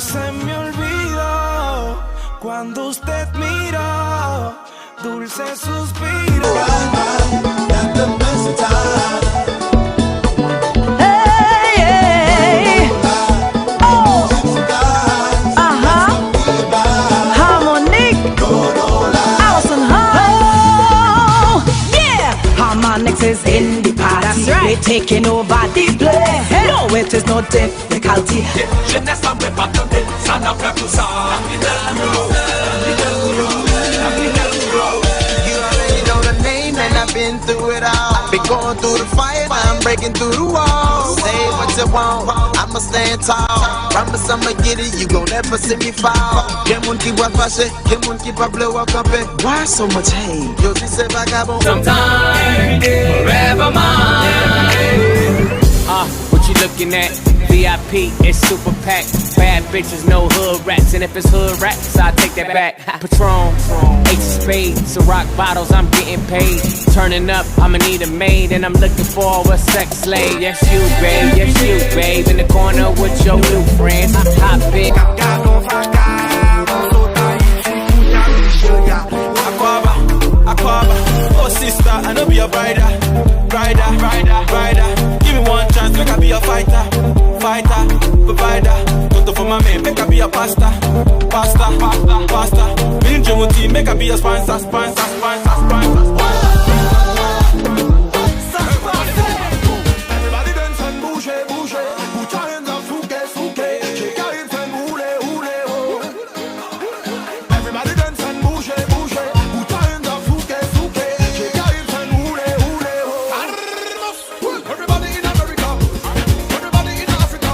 se me olvida cuando usted mira, dulce suspiro. Harmonix is in the party. Right. We're taking over the place. No, it is no difficulty. Je ne savais pas que ça n'a pas tout ça. You already know the name and I've been through it all. Been going through the fire, now I'm breaking through the walls. Say what you want, I'ma stand tall. Promise I'ma get it, you gon' never see me fall. Quel monde qui voit fâché, quel monde qui pas bleu ou campé. Why so much hate? Yo, dis c'est vagabond. Sometime, forever mine. What you looking at? VIP, it's super packed. Bad bitches, no hood rats. And if it's hood rats, I take that back. Patron, Ace of Spades, Ciroc bottles, I'm getting paid. Turning up, I'ma need a maid. And I'm looking for a sex slave. Yes, you, babe. In the corner with your new friends. Hot big. Aquaba, oh sister, I know be a rider. Give me one chance, make I be a fighter, provider. Toto for my man, make I be a pasta. Me and Jumuti, make I be a sponsor. Everybody dance and bouge. Put your hands up, souke. Shake your hips and hule, oh. Everybody dance and bouge. Put your hands up, souke. Shake your hips and hule, oh. Everybody in America, everybody in Africa,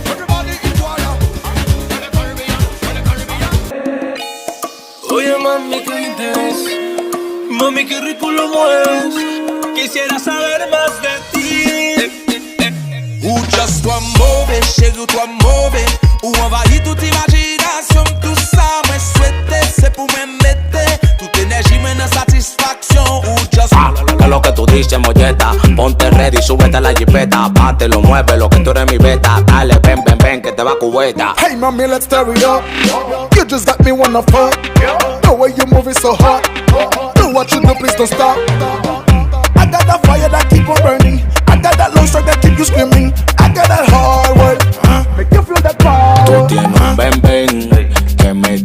everybody in Guaya, and the Caribbean. Oye mami, ¿qué interés? Mami, qué rico lo mueves. Quisiera saber más de ti. Ou just toi mauvais, chérie, toi mauvais. Ou envahit toute imagination. Tout ça, moi souhaité, c'est pour me mettre. Toute énergie, maintenant satisfaction. Ou just que lo que tú dices, molleta. Ponte ready, súbete a la jipeta. Bátelo, muévelo, que tú eres mi beta. Dale, ven, que te va cubeta. Hey, mommy, let's tear it up. You just got me wanna fuck. The way you move it so hot. Do what you do, please don't stop. I got that fire that keep on burning. I got that low strike that keep you screaming. I got that hard work, make you feel that power. Tú tienes un ven, que me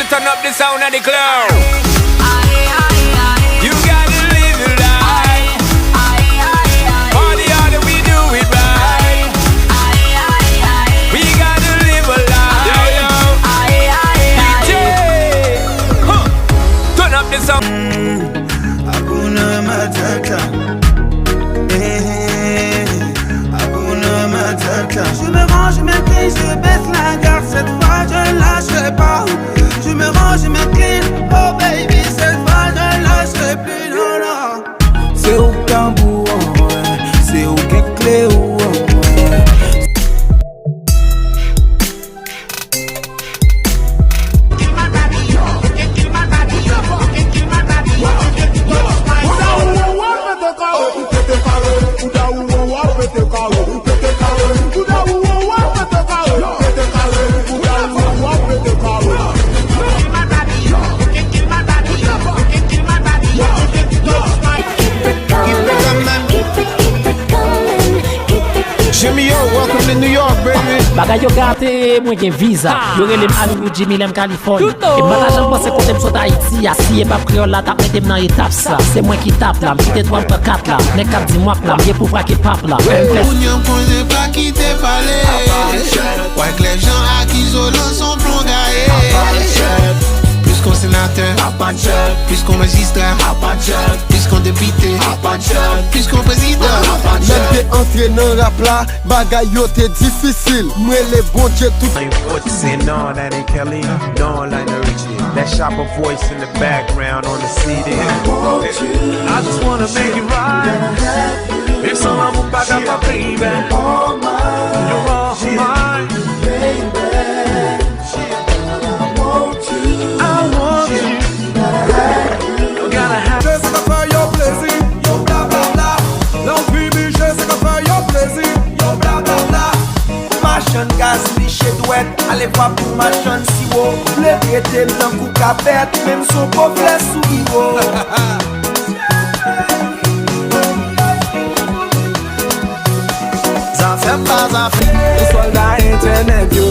Turn up the sound of the club. You gotta live your life. Party hard and we do it right. We gotta live a life. DJ, turn up the sound. Hakuna matata, hakuna matata. Je me range, je m'incline, je baisse la garde. Cette fois je lâcherai pas. Je me range, je m'incline, oh baby. Cette fois je lâcherai plus, non. C'est au Cambou, c'est au Kekle, Jimmy, yo, welcome to New York, baby. Bagay yo gâté, moi gen visa. Yo relem Hollywood Jimmy lem Californie. Et moi j'aime penser qu'on t'aime sur Haïti. Si pas créole là, t'as metté dans étape ça. C'est moi qui tape là, m'quitte toi pour 4 là. N'est qu'à 10 mois là, m'y pour fraquer pape là. Union qu'on n'est pas quitté palais. Ouais que les gens acquis au sont plongés. Plus qu'on sénateur, plus qu'on magistrat, plus qu'on député, plus qu'on président. Même t'es entré dans rap là, bagay yo t'es difficile. Moi les bon Dieu tout. What you say? No, that ain't Kelly. No, Lionel Richie. That shopper voice in the background on the CD. I just wanna make it right. If someone back up my baby, you're all mine, baby. Je sais que faire your plaisir, yo bla bla bla. L'envie, je sais que Allez voir pour ma chance si haut. Le pété blanc ou capette, même son pauvre sous-niveau. Ça fait pas ça fait. Le soldat internet yo.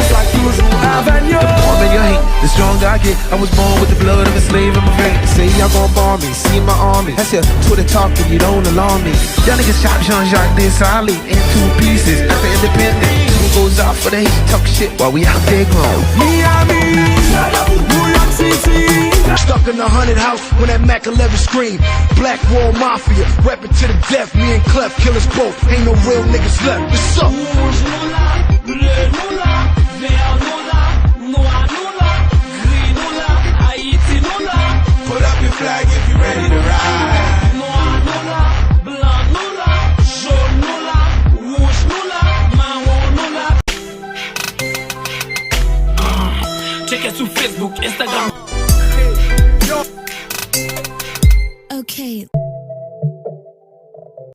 Soit toujours avec yo. Warm in your hate, the stronger I get. I was born with the blood of a slave in my veins. Say y'all gon' bomb me, see my army. That's your Twitter talking, you don't alarm me. Y'all niggas shot Jean-Jacques Desali in 2 pieces. After independent, two goes out for the hate, talk shit while we out there grown. Miami, New York City. Stuck in the 100 house when that Mac 11 scream. Black Wall Mafia, rapping to the death. Me and Clef killers both. Ain't no real niggas left. What's up? Put up your flag if you're ready to ride. Check sur Facebook, Instagram. Okay.